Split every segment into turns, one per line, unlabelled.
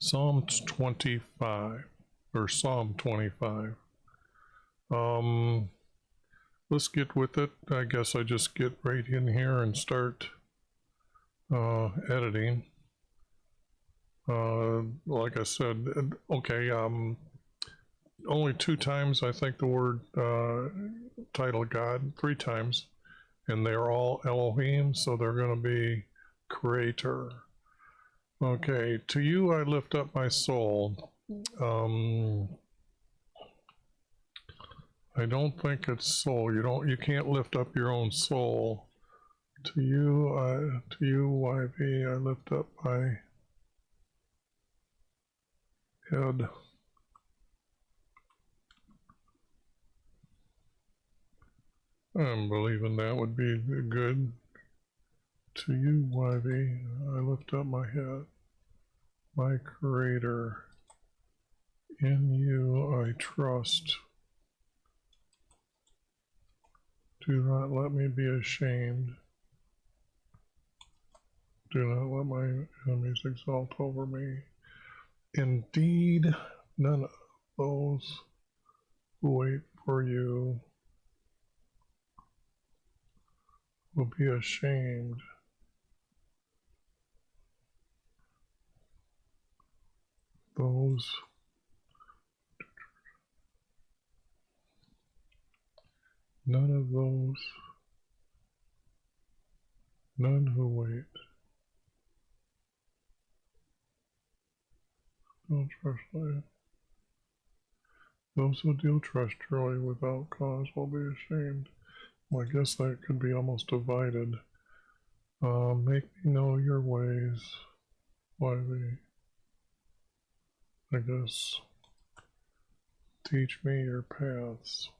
Psalm 25, or Psalm 25. Let's get with it. I guess I just get right in here and start editing. Like I said, okay, only 2 times I think the word title God, 3 times, and they're all Elohim, so they're going to be creator. Okay, to you I lift up my soul. I don't think it's soul. You can't lift up your own soul. To you, YV, I lift up my head. I'm believing that would be good. To you, YV, I lift up my head, my Creator. In you I trust. Do not let me be ashamed. Do not let my enemies exalt over me. Indeed, none of those who wait for you will be ashamed. None who wait. Don't trust me. Those who deal treacherously without cause will be ashamed. Well, I guess that could be almost divided. Make me know your ways, YV. I guess. Teach me your paths.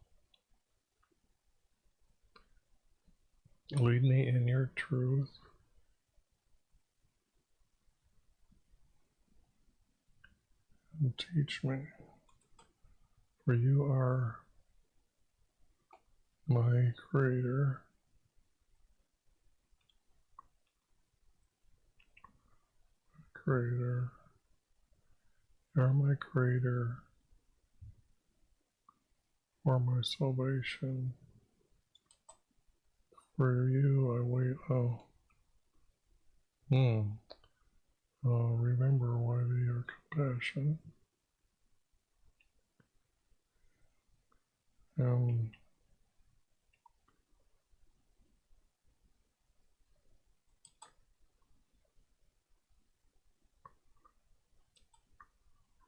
Lead me in your truth. And teach me. For you are my Creator. You are my Creator. For my salvation. For you I wait. Remember why your compassion.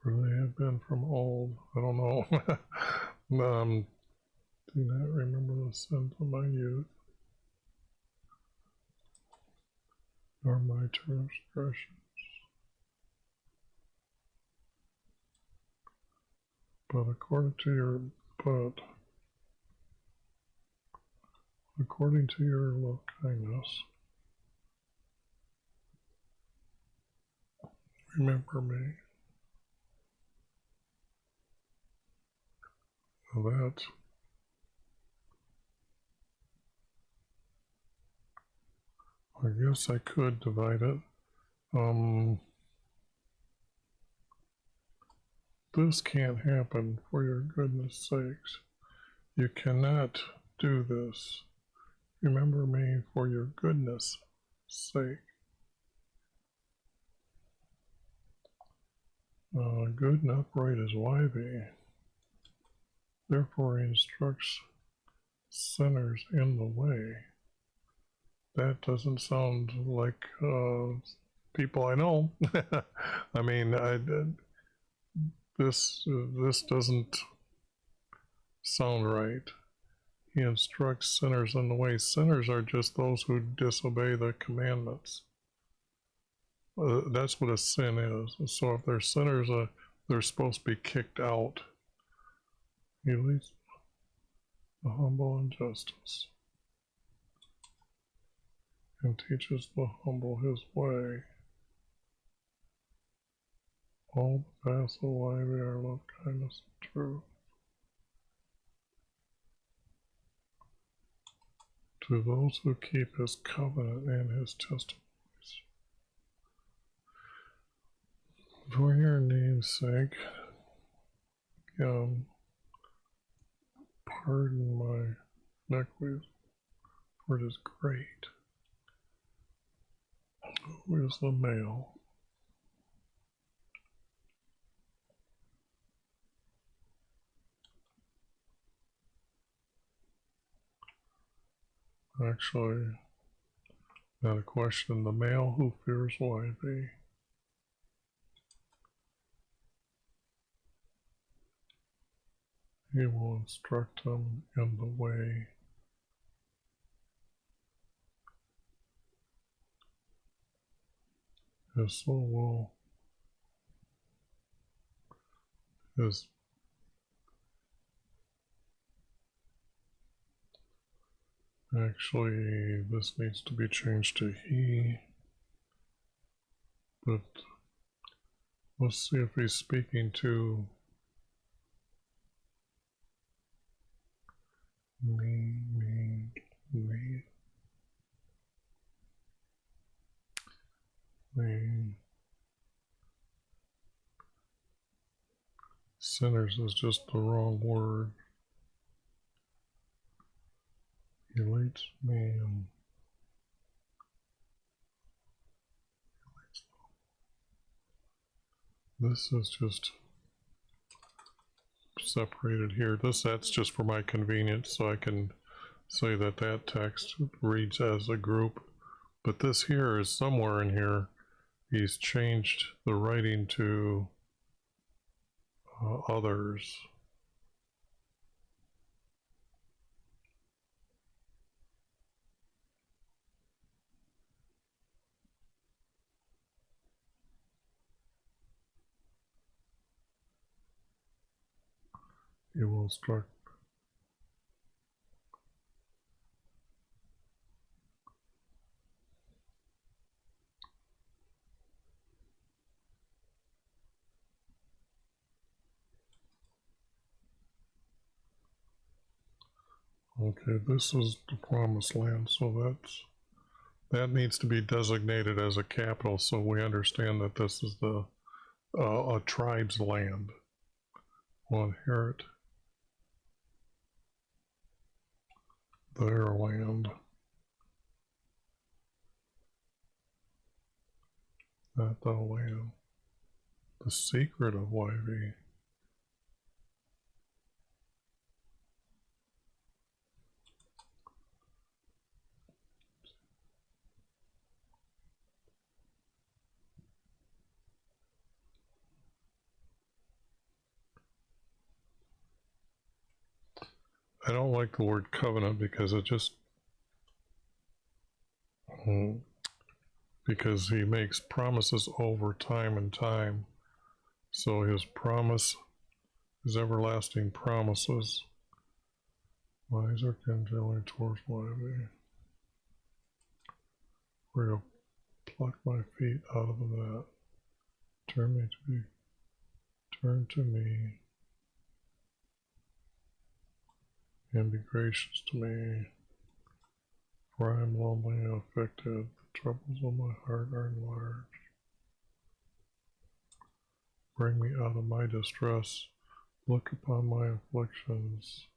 For they have been from old. I don't know. Do not remember the sins of my youth, nor my transgressions. But according to your love kindness, remember me. That I guess I could divide it. This can't happen for your goodness sakes. You cannot do this. Remember me for your goodness sake. Good and upright is YV. Therefore he instructs sinners in the way. That doesn't sound like people I know. I mean, this doesn't sound right. He instructs sinners in the way. Sinners are just those who disobey the commandments. That's what a sin is. So if they're sinners, they're supposed to be kicked out. He leads the humble in justice and teaches the humble his way. All the paths of life are love, kindness, and truth. To those who keep his covenant and his testimonies. For your namesake. Pardon my necklace. Word is great. Who is the male? Actually, not a question. The male who fears YV. He will instruct him in the way his soul will. His actually, this needs to be changed to he, but let's see if he's speaking to me. Sinners is just the wrong word. Elite man. This is just separated here. That's just for my convenience, so I can say that that text reads as a group. But this here is somewhere in here. He's changed the writing to others. He will instruct. Okay, this is the promised land, so that needs to be designated as a capital, so we understand that this is the a tribe's land. Will inherit their land, not the land. The secret of YV. I don't like the word covenant because it just because he makes promises over time and time. So his promise, his everlasting promises, wise are continually towards YV. We're going to pluck my feet out of the net. Turn to me, and be gracious to me, for I am lonely and afflicted. The troubles of my heart are enlarged. Bring me out of my distress. Look upon my afflictions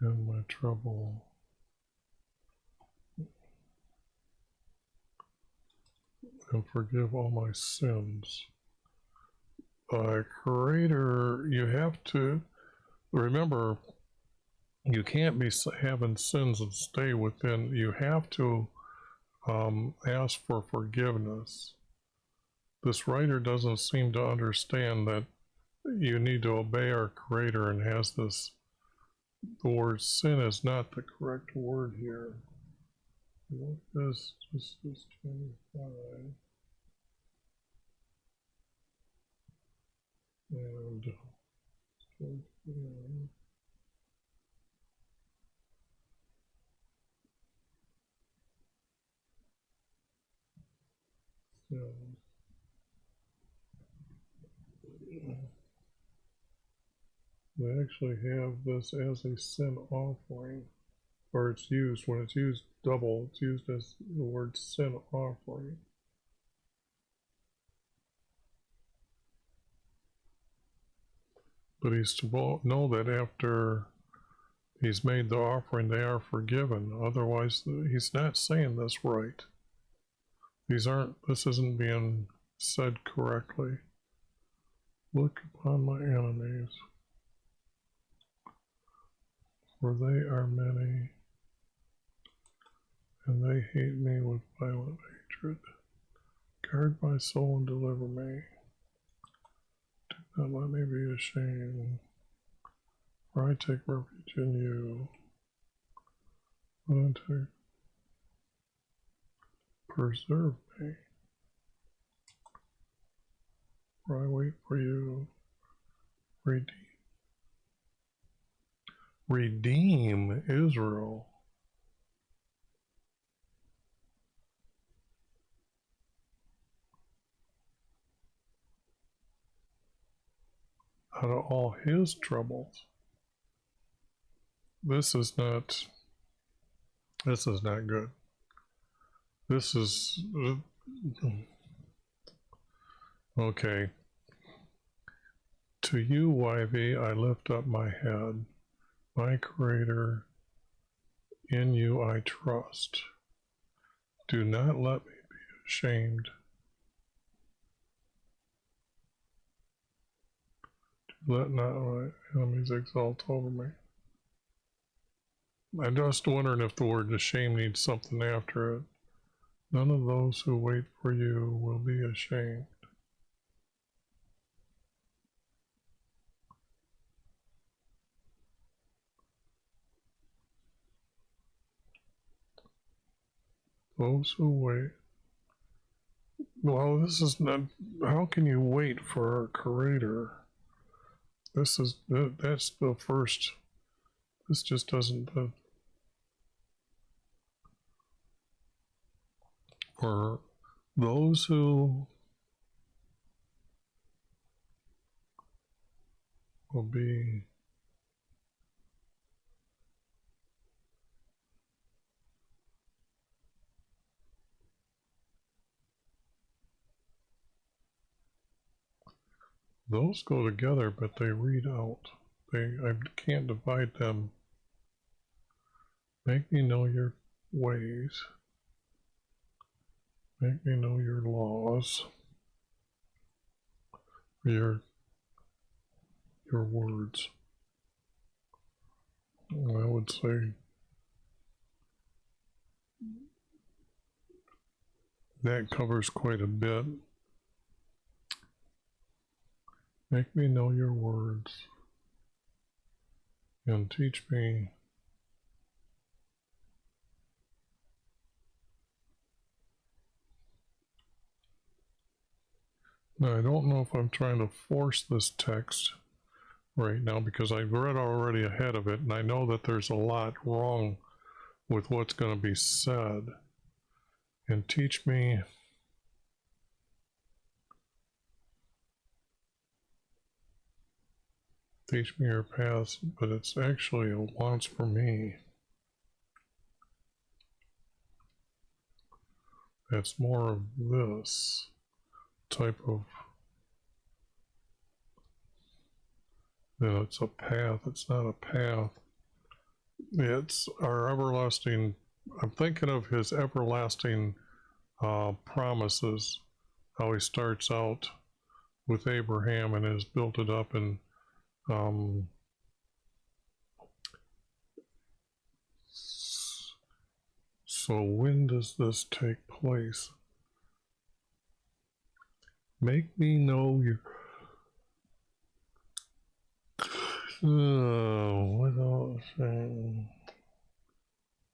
and my trouble. And forgive all my sins. Creator, you have to remember, you can't be having sins and stay within. You have to ask for forgiveness. This writer doesn't seem to understand that you need to obey our Creator and has this. The word sin is not the correct word here. What is this? Is 25. And 29. So, they actually have this as a sin offering, or it's used, when it's used double, it's used as the word sin offering. but he's to know that after he's made the offering, they are forgiven. Otherwise, he's not saying this right. This isn't being said correctly. Look upon my enemies, for they are many, and they hate me with violent hatred. Guard my soul and deliver me. Do not let me be ashamed, for I take refuge in you. But to preserve me, for I wait for you. Redeem Israel. Out of all his troubles. This is not good. This is okay. To you, YV, I lift up my head, my Creator, in you I trust. Do not let me be ashamed. Let not my enemies exalt over me. I'm just wondering if the word ashamed needs something after it. None of those who wait for you will be ashamed. Those who wait. Well, this is not. How can you wait for our Creator? That's the first. This just doesn't. For those who will be those go together, but they read out. I can't divide them. Make me know your ways. Make me know your laws. Your words. I would say that covers quite a bit. Make me know your words and teach me now. I don't know if I'm trying to force this text right now because I've read already ahead of it and I know that there's a lot wrong with what's going to be said. And teach me your paths, but it's actually a wants for me. It's more of this type of, it's a path. It's not a path. It's our everlasting, I'm thinking of his everlasting promises, how he starts out with Abraham and has built it up, and so when does this take place? Make me know your without saying,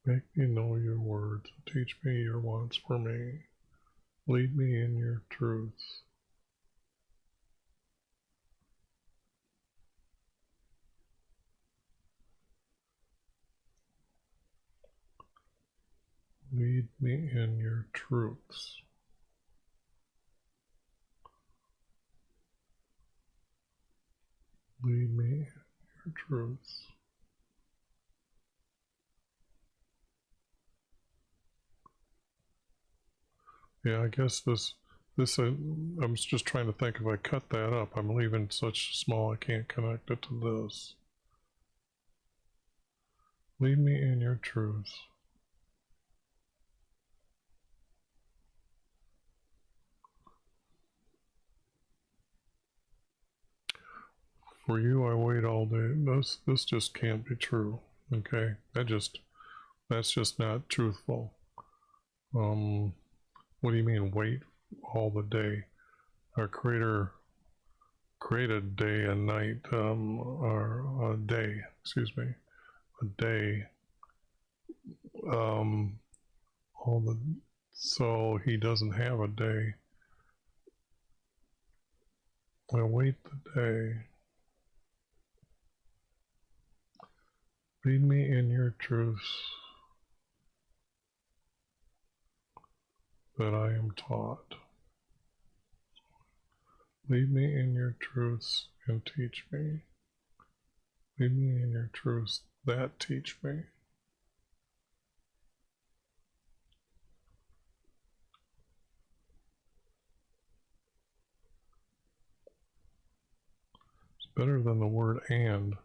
make me know your words, teach me your wants for me, lead me in your truths. Lead me in your truths. Lead me in your truths. Yeah, I guess this This, I'm just trying to think if I cut that up, I'm leaving such small I can't connect it to this. Lead me in your truth. For you I wait all day. This just can't be true. Okay, that's just not truthful. What do you mean wait all the day? Our Creator created day and night, or a day, excuse me, a day. All the so he doesn't have a day. I wait the day. Lead me in your truths that I am taught. Lead me in your truths and teach me. Lead me in your truths that teach me. It's better than the word and.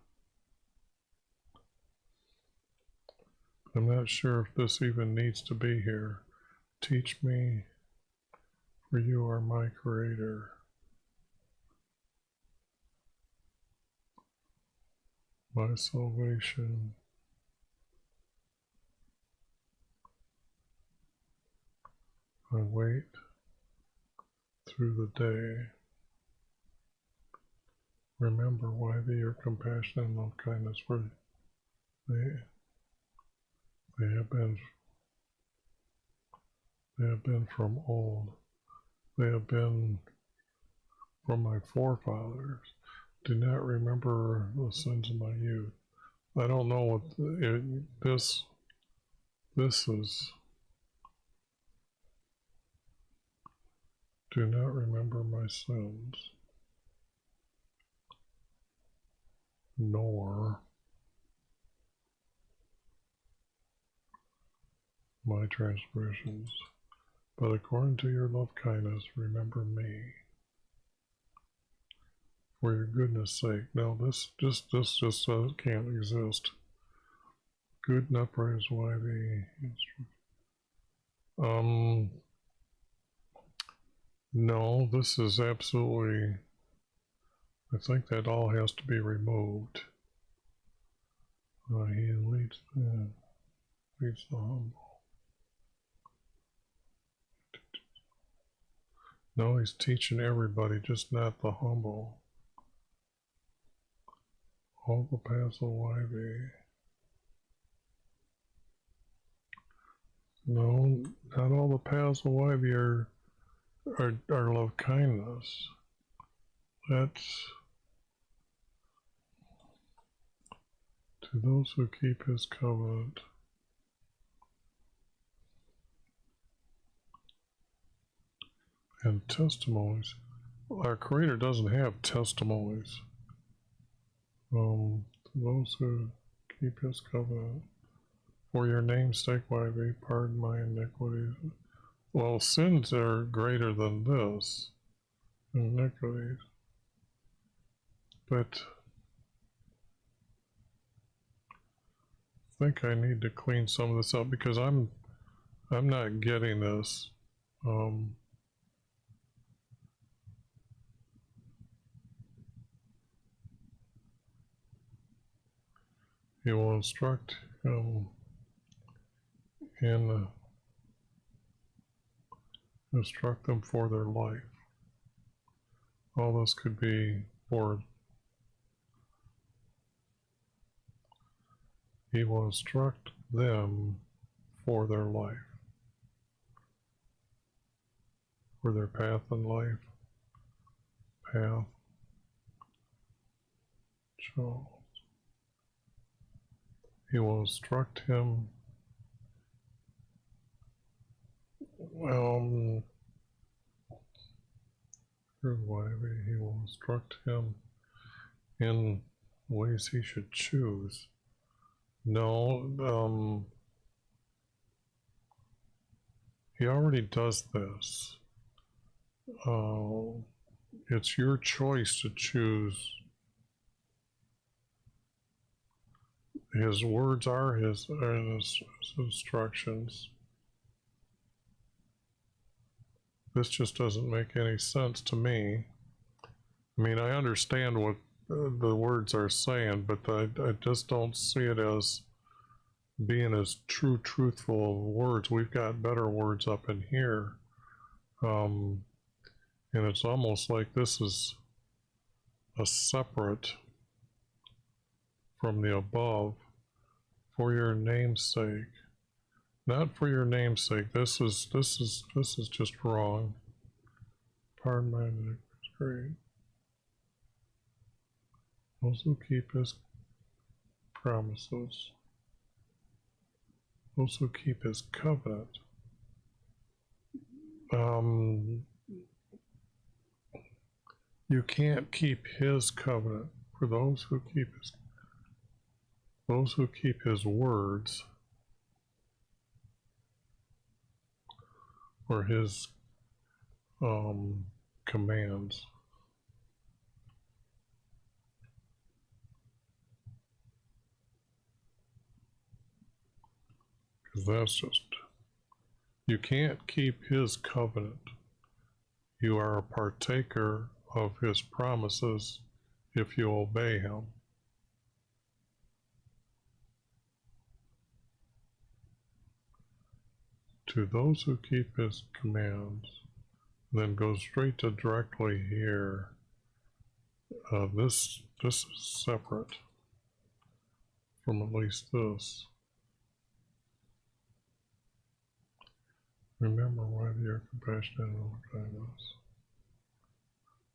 I'm not sure if this even needs to be here. Teach me, for you are my Creator. My salvation. I wait through the day. Remember why your compassion and love kindness for they have been from old. They have been from my forefathers. Do not remember the sins of my youth. I don't know what this is. Do not remember my sins, nor my transgressions, but according to your love kindness, remember me. For your goodness sake. No, this just can't exist. Good and upright is YHVH. No, this is absolutely, I think that all has to be removed. He leads the humble. No, he's teaching everybody, just not the humble. All the paths of YHVH. No, not all the paths of YHVH are love kindness. That's to those who keep his covenant. And testimonies. Our Creator doesn't have testimonies. To those who keep his covenant. For your name's sake, YHVH, pardon my iniquities. Well, sins are greater than this. Iniquities. But I think I need to clean some of this up because I'm not getting this. He will instruct him and instruct them for their life. All this could be for he will instruct them for their life, for their path in life, path, so he will instruct him, he will instruct him in ways he should choose. No, he already does this. it's your choice to choose. His words are his instructions. This just doesn't make any sense to me. I mean, I understand what the words are saying, but I just don't see it as being as truthful of words. We've got better words up in here. And it's almost like this is a separate from the above. For your namesake. Not for your namesake. This is just wrong. Pardon my language. Great. Those who keep his promises. Those who keep his covenant. You can't keep his covenant. For those who keep his words, or his commands. Because that's just, you can't keep his covenant. You are a partaker of his promises if you obey him. To those who keep his commands, then go straight to directly here. This is separate from at least this. Remember why they are compassionate and kindness.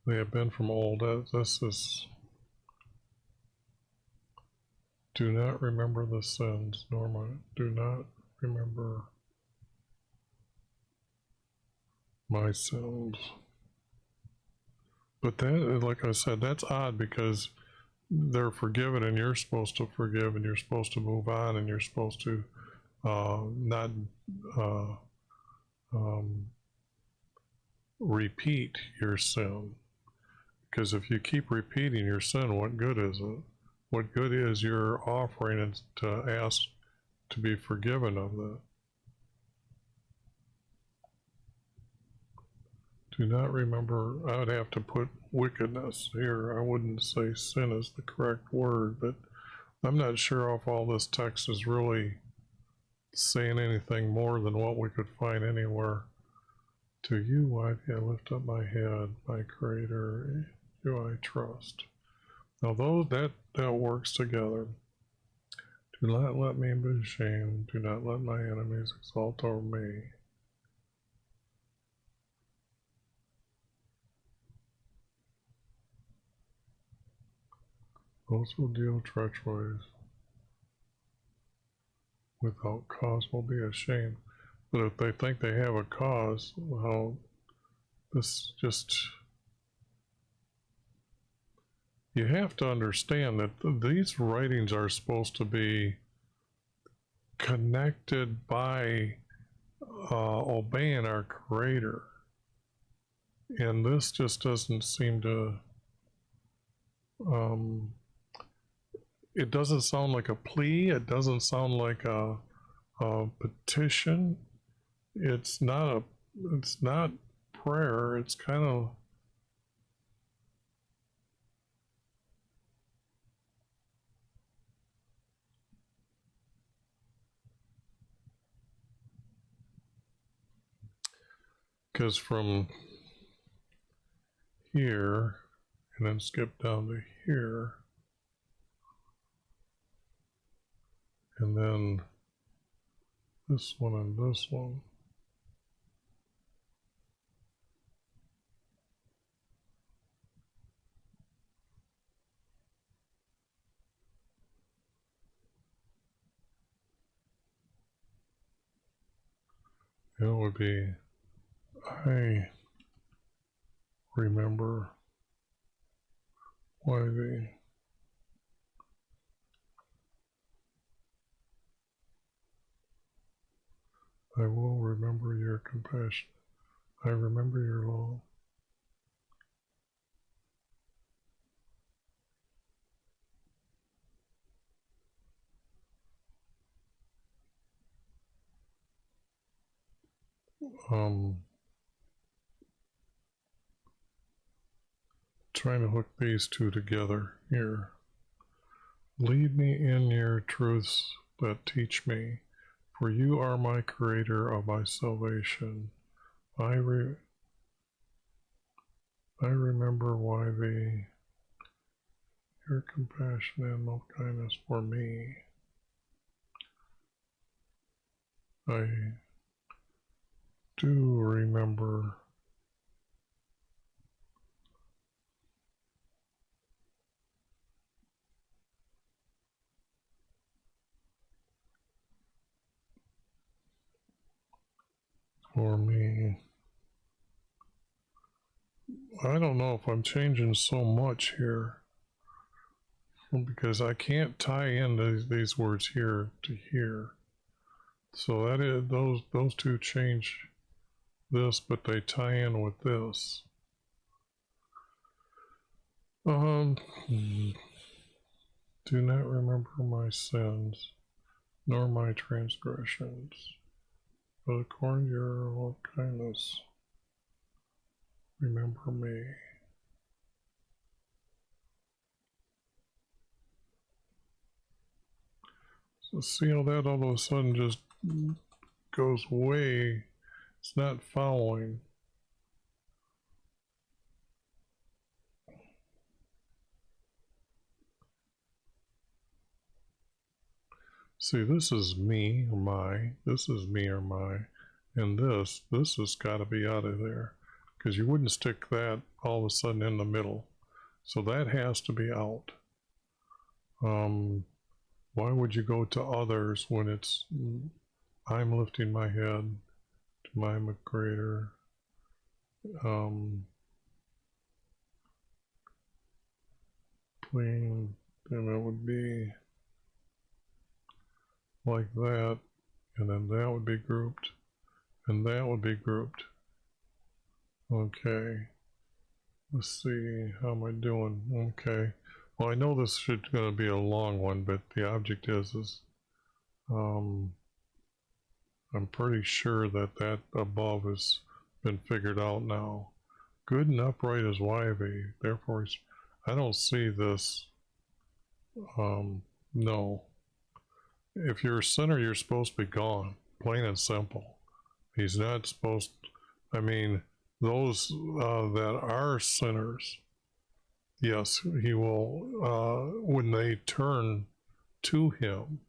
They have been from old. This is, do not remember the sins, nor do not remember my sins. But that, like I said, that's odd because they're forgiven and you're supposed to forgive and you're supposed to move on and you're supposed to not repeat your sin. Because if you keep repeating your sin, what good is it? What good is your offering and to ask to be forgiven of that? Do not remember, I would have to put wickedness here. I wouldn't say sin is the correct word, but I'm not sure if all this text is really saying anything more than what we could find anywhere. To you, why do I lift up my head, my Creator, you I trust. Now, that works together. Do not let me be ashamed. Do not let my enemies exalt over me. Those who deal treacheries without cause will be ashamed. But if they think they have a cause, well, this just, you have to understand that these writings are supposed to be connected by obeying our Creator. And this just doesn't seem to, it doesn't sound like a plea. It doesn't sound like a petition. It's not prayer. It's kind of, because from here and then skip down to here and then this one and this one. It would be, I remember why I will remember your compassion. I remember your law. trying to hook these two together here. Lead me in your truths that teach me, for you are my creator of my salvation. I remember YV, your compassion and love kindness for me. I do remember for me. I don't know if I'm changing so much here because I can't tie in these words here to here. So that is those two change this, but they tie in with this. Do not remember my sins, nor my transgressions, but according to your love kindness, remember me. So see how that all of a sudden just goes away. It's not following. See, this is me or my, this is me or my, and this has got to be out of there because you wouldn't stick that all of a sudden in the middle. So that has to be out. Why would you go to others when it's I'm lifting my head to my creator? Clean, and it would be like that, and then that would be grouped, and that would be grouped. Okay, let's see, how am I doing? Okay, well, I know this should going to be a long one, but the object is I'm pretty sure that above has been figured out now. Good and upright is YV, therefore I don't see this. No. If you're a sinner, you're supposed to be gone, plain and simple. He's not supposed to, I mean, those that are sinners, yes, he will, when they turn to him,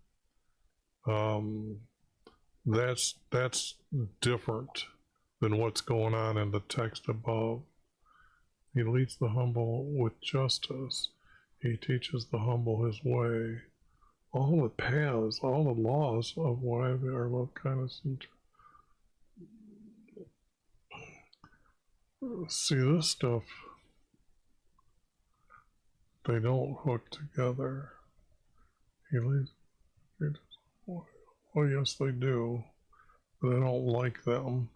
that's different than what's going on in the text above. He leads the humble with justice. He teaches the humble his way. All the paths, all the laws of why they are love, kindness, and see this stuff, they don't hook together. He leads, oh yes they do, but I don't like them.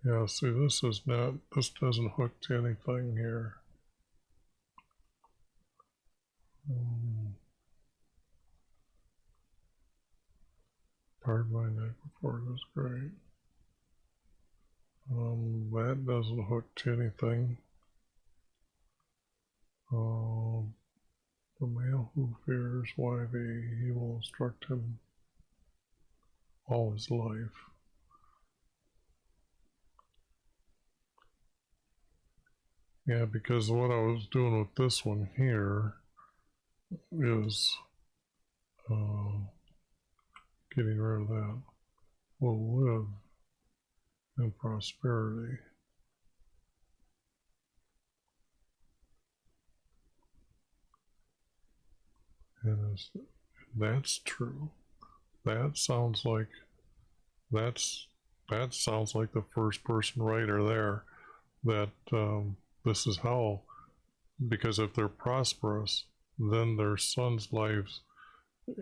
Yeah, see this is not, this doesn't hook to anything here. Pardon my neck before it is great. That doesn't hook to anything. The male who fears YV, he will instruct him all his life. Yeah, because what I was doing with this one here is getting rid of that. Will live in prosperity. And that's true. That sounds like that sounds like the first person writer there. That this is how, because if they're prosperous, then their sons' lives,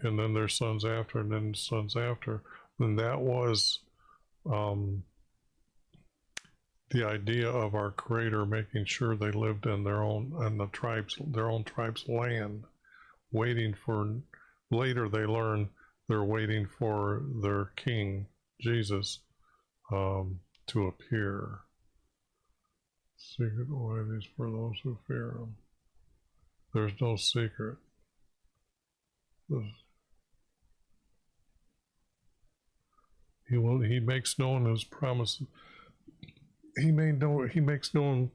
and then their sons after, and then sons after, then that was the idea of our Creator making sure they lived in their own, and the tribes, their own tribe's land, waiting for, later they learn they're waiting for their king, Jesus, to appear. Secret ways for those who fear him. There's no secret. He makes known his promises. He makes known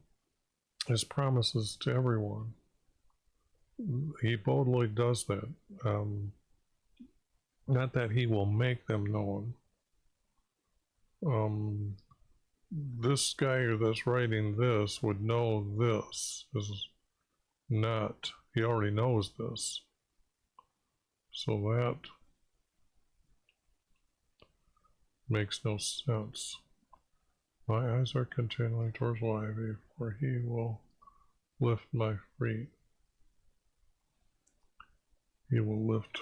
his promises to everyone. He boldly does that. Not that he will make them known. This guy that's writing this would know this is not, he already knows this. So that makes no sense. My eyes are continually towards YHVH, for he will lift my feet. He will lift.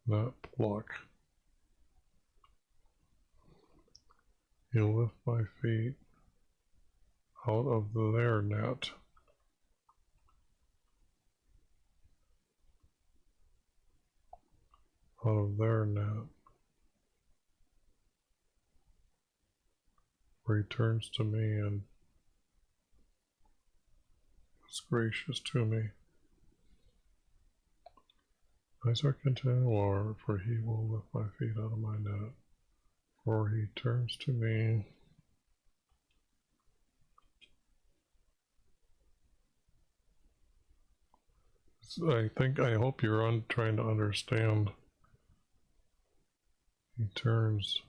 Not pluck. He'll lift my feet out of their net. Out of their net. Where he turns to me and is gracious to me. Eyes are content, Lord, for he will lift my feet out of my net. For he turns to me. I hope you're trying to understand. He turns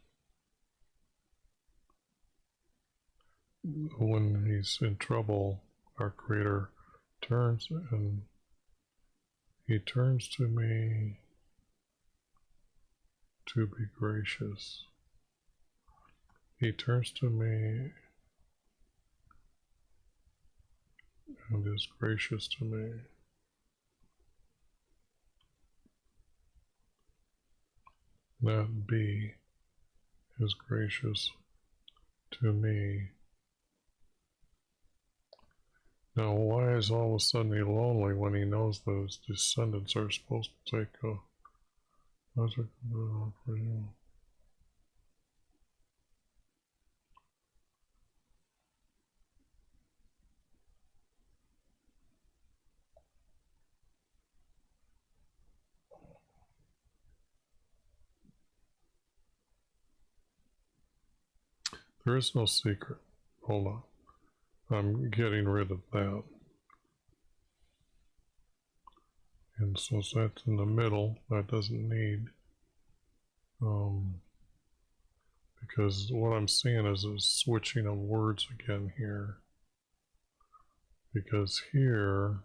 when he's in trouble. Our Creator turns and he turns to me to be gracious. He turns to me and is gracious to me. Not be is gracious to me. Now, why is all of a sudden he lonely when he knows that his descendants are supposed to take a magic for you? There is no secret. Hold on. I'm getting rid of that. And so that's in the middle. That doesn't need. Because what I'm seeing is a switching of words again here. Because here,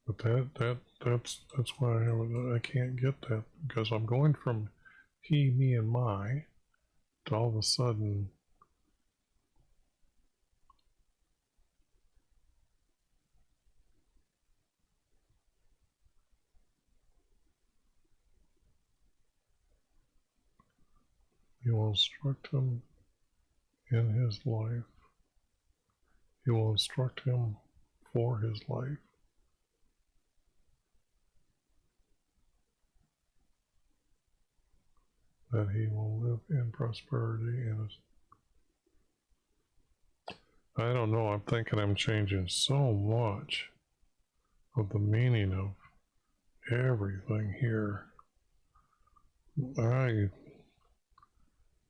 but that's why I can't get that, because I'm going from he, me, and my to all of a sudden he will instruct him in his life. He will instruct him for his life. That he will live in prosperity and his. I don't know, I'm thinking I'm changing so much of the meaning of everything here.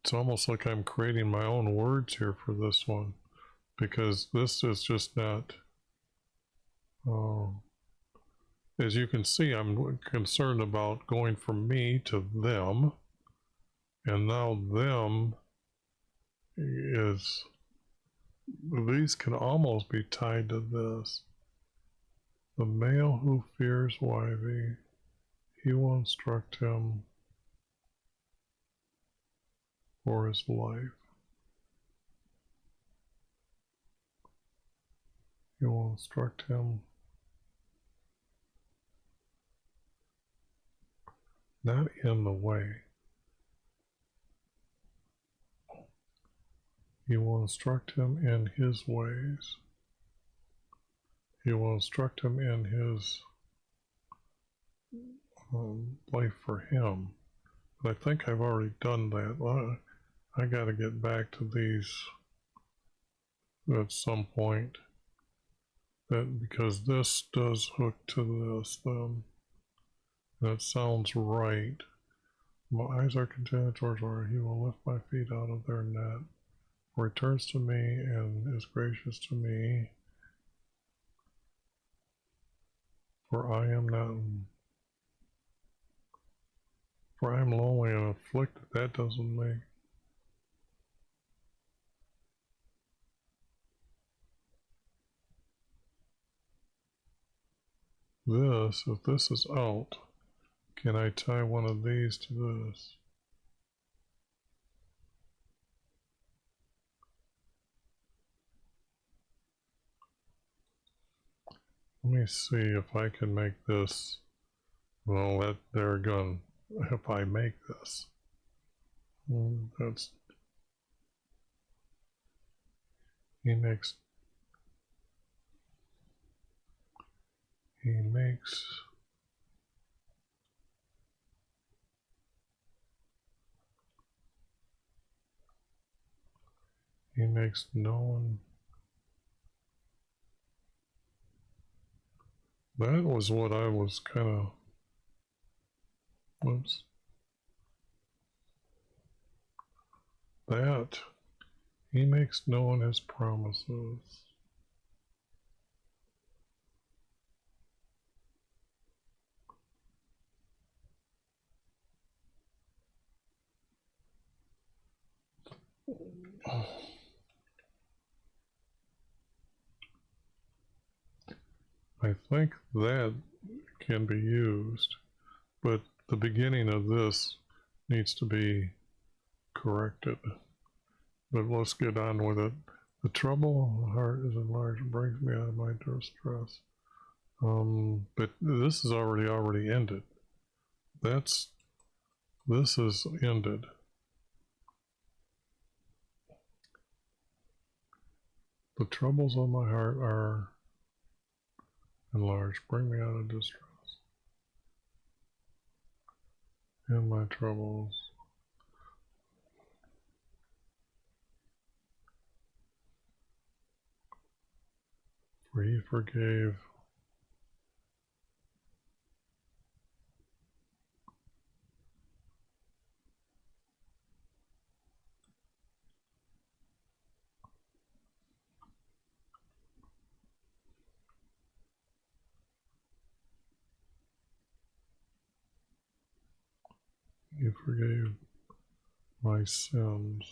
It's almost like I'm creating my own words here for this one, because this is just not, as you can see, I'm concerned about going from me to them, and now them is, these can almost be tied to this. The male who fears YHVH, he will instruct him for his life. You will instruct him not in the way. You will instruct him in his ways. You will instruct him in his life for him. But I think I've already done that. I got to get back to these at some point. That because this does hook to this, that sounds right. My eyes are continued towards where he will lift my feet out of their net. Returns to me and is gracious to me. For I am lonely and afflicted. That doesn't make. This, if this is out, can I tie one of these to this? Let me see if I can make this. Well, they're gone. If I make this, that's he makes known. That was what I was kind of. Whoops. That he makes known his promises. I think that can be used, but the beginning of this needs to be corrected. But let's get on with it. The trouble of the heart is enlarged and brings me out of my distress. But this is already ended. This is ended. The troubles of my heart are enlarged. Bring me out of distress. And my troubles. For he forgave. He forgave my sins.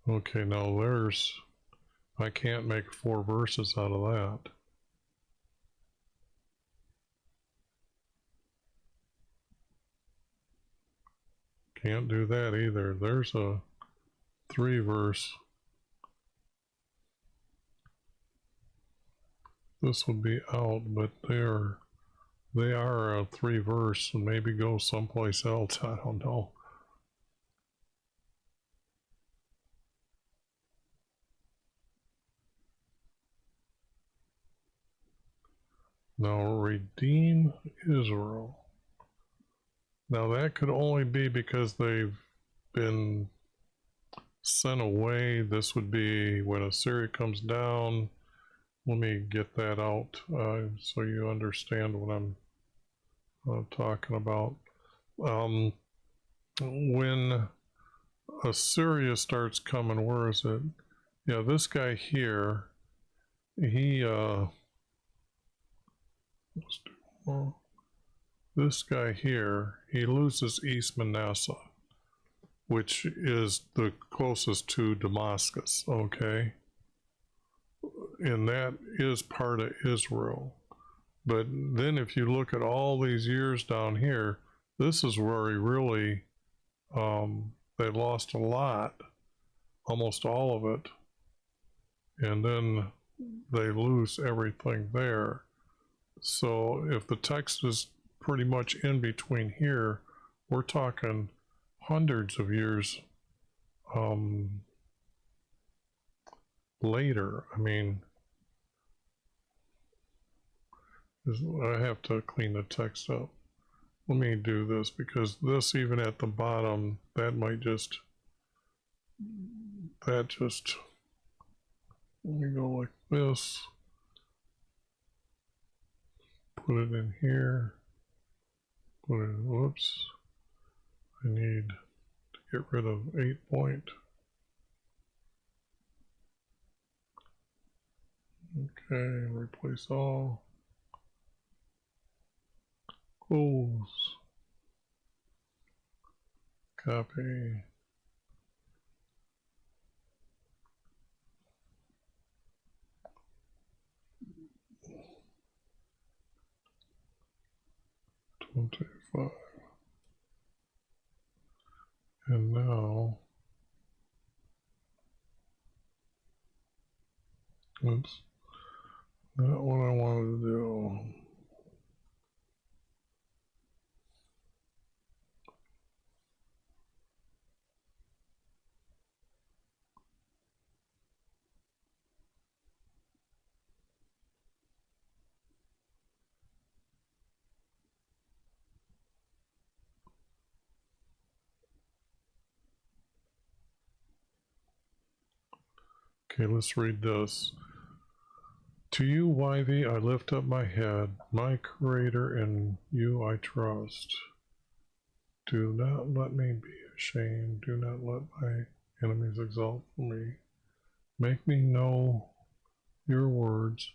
Okay, now I can't make 4 verses out of that. Can't do that either. There's a 3 verse. This would be out, but they are a 3 verse, and maybe go someplace else. I don't know. Now redeem Israel. Now that could only be because they've been sent away. This would be when Assyria comes down. Let me get that out so you understand what I'm talking about. When Assyria starts coming, where is it? Yeah, this guy here, this guy here, he loses East Manasseh, which is the closest to Damascus, okay? And that is part of Israel. But then if you look at all these years down here, This is where he really, they lost a lot, almost all of it, and then they lose everything there. So if the text is pretty much in between here, we're talking hundreds of years later. I mean, I have to clean the text up. Let me do this, because this, even at the bottom, that might just, let me go like this, put it in here, put it, whoops, I need to get rid of 8 point. Okay, replace all. Close. Copy. $25. And now, oops, not what I wanted to do. Okay, let's read this. To you, YV, I lift up my head, my Creator, in you I trust. Do not let me be ashamed. Do not let my enemies exalt me. Make me know your words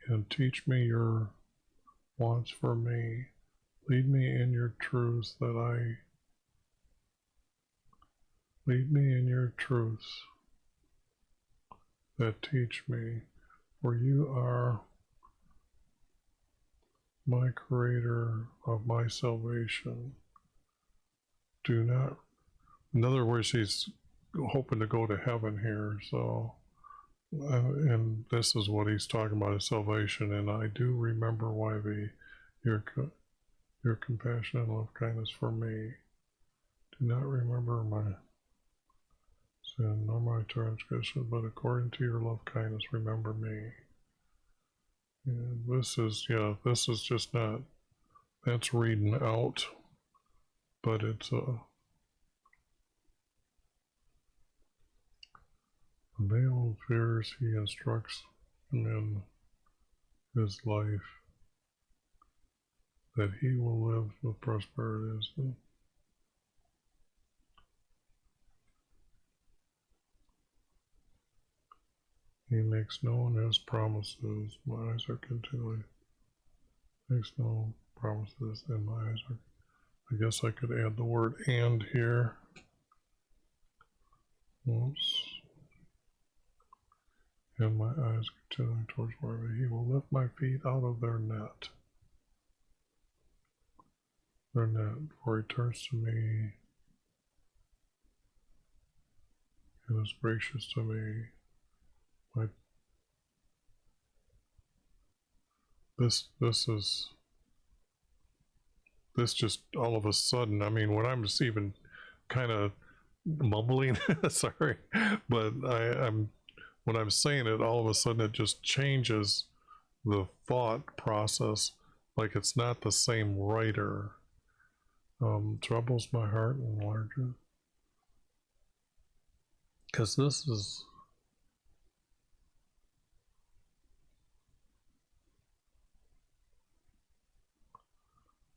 and teach me your wants for me. Lead me in your truths lead me in your truths that teach me, for you are my Creator of my salvation. Do not, in other words, he's hoping to go to heaven here, so, and this is what he's talking about, is salvation. And I do remember, YV, your compassion and love kindness for me. Do not remember my sin nor my transgression, but according to your love kindness, remember me. And this is, yeah, this is just not, that's reading out, but it's a veil of fears he instructs him in his life, that he will live with prosperity. He makes known his promises. My eyes are continually makes known promises, and my eyes are. I guess I could add the word "and" here. Oops. And my eyes continuing towards wherever he will lift my feet out of their net. Their net, for he turns to me and is gracious to me. This just all of a sudden, I mean, when I'm just even kind of mumbling, sorry, but I'm when I'm saying it, all of a sudden it just changes the thought process, like it's not the same writer. Troubles my heart and enlarges, because this is,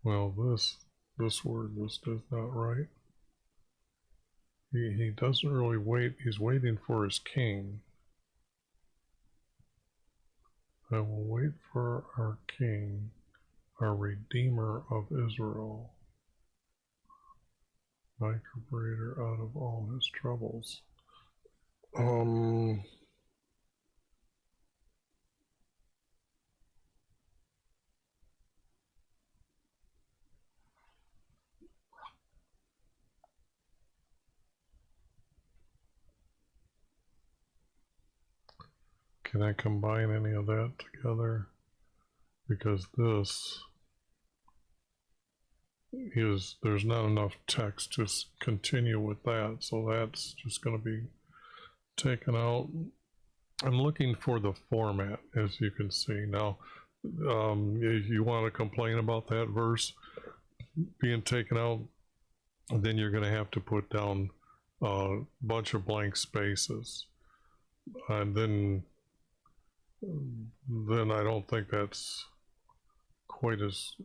well, this word was just not right. He doesn't really wait. He's waiting for his king. I will wait for our king, our Redeemer of Israel, my Creator out of all his troubles. Can I combine any of that together? Because this is, there's not enough text to continue with that, so that's just going to be taken out. I'm looking for the format, as you can see. Now, if you want to complain about that verse being taken out, then you're going to have to put down a bunch of blank spaces. And then I don't think that's quite as,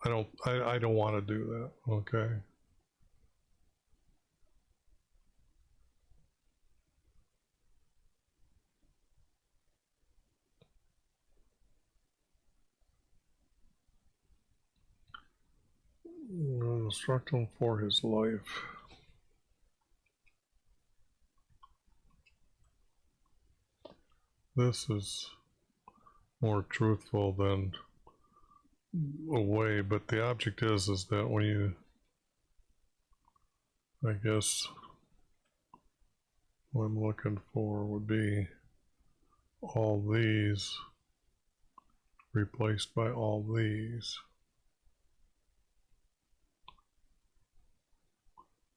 I don't want to do that, okay? Instruct him for his life. This is more truthful than a way, but the object is that when you, I guess what I'm looking for would be all these replaced by all these.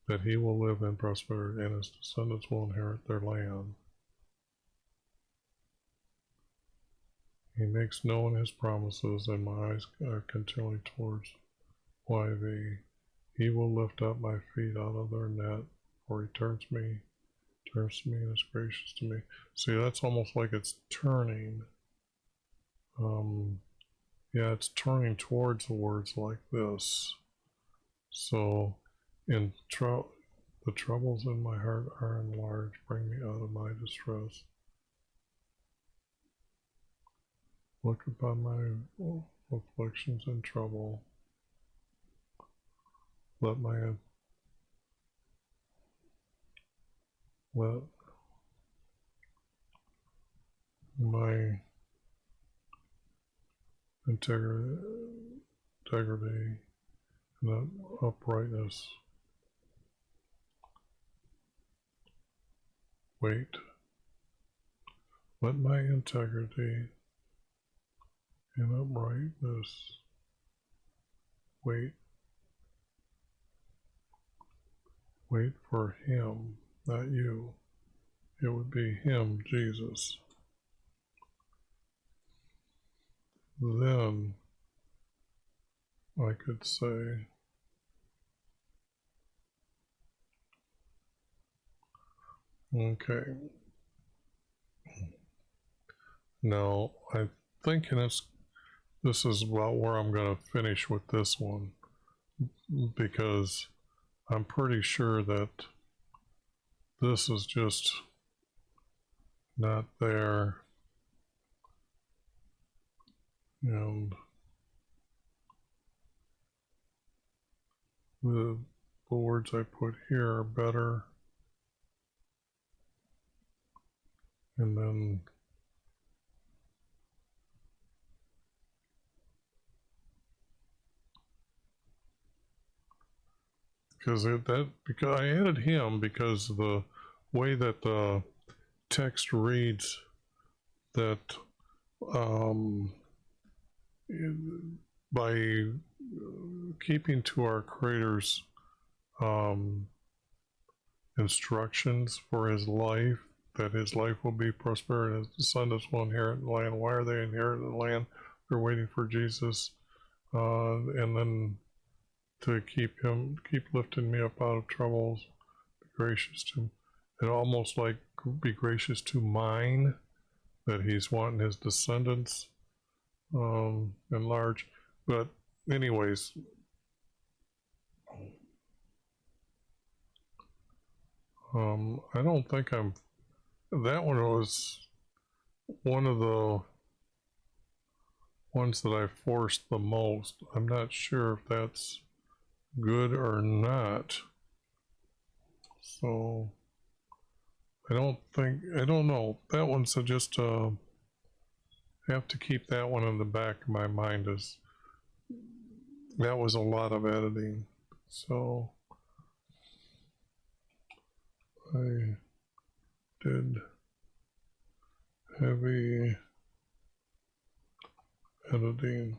That he will live in prosperity and his descendants will inherit their land. He makes known his promises, and my eyes are continually towards YV. He will lift up my feet out of their net, for he turns to me and is gracious to me. See, that's almost like it's turning. Yeah, it's turning towards the words like this. So, the troubles in my heart are enlarged, bring me out of my distress. Look upon my afflictions and trouble. Let my integrity and uprightness wait. Let my integrity and uprightness wait. Wait for him, not you. It would be him, Jesus. Then I could say, okay. Now, I'm thinking this is about where I'm going to finish with this one, because I'm pretty sure that this is just not there. And the words I put here are better. And then because I added him because the way that the text reads, that by keeping to our Creator's instructions for his life, that his life will be prosperous and his descendants will inherit the land. Why are they inheriting the land? They're waiting for Jesus, and then to keep lifting me up out of troubles, be gracious to him. And almost like be gracious to mine, that he's wanting his descendants enlarged. But anyways, I don't think that one was one of the ones that I forced the most. I'm not sure if that's good or not. So I don't know. That one's just have to keep that one in the back of my mind, as that was a lot of editing. So I did heavy editing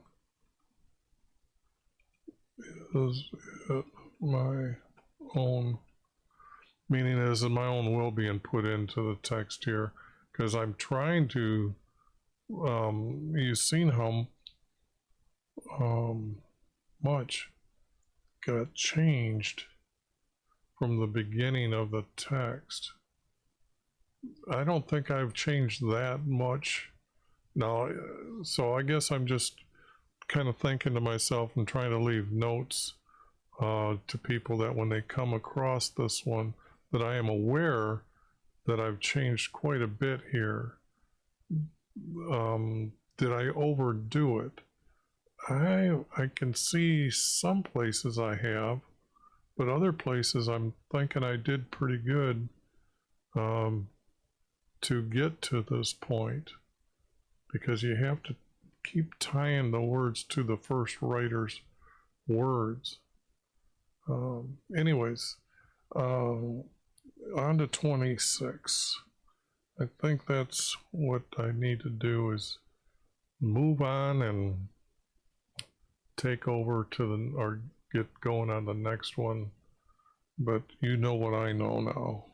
is my own, meaning is that my own will being put into the text here, because I'm trying to, you've seen how much got changed from the beginning of the text. I don't think I've changed that much now, so I guess I'm just kind of thinking to myself and trying to leave notes to people that when they come across this one, that I am aware that I've changed quite a bit here. Did I overdo it? I can see some places I have, but other places I'm thinking I did pretty good to get to this point, because you have to keep tying the words to the first writer's words. Anyways, on to 26. I think that's what I need to do, is move on and take over to the, or get going on the next one. But you know what I know now.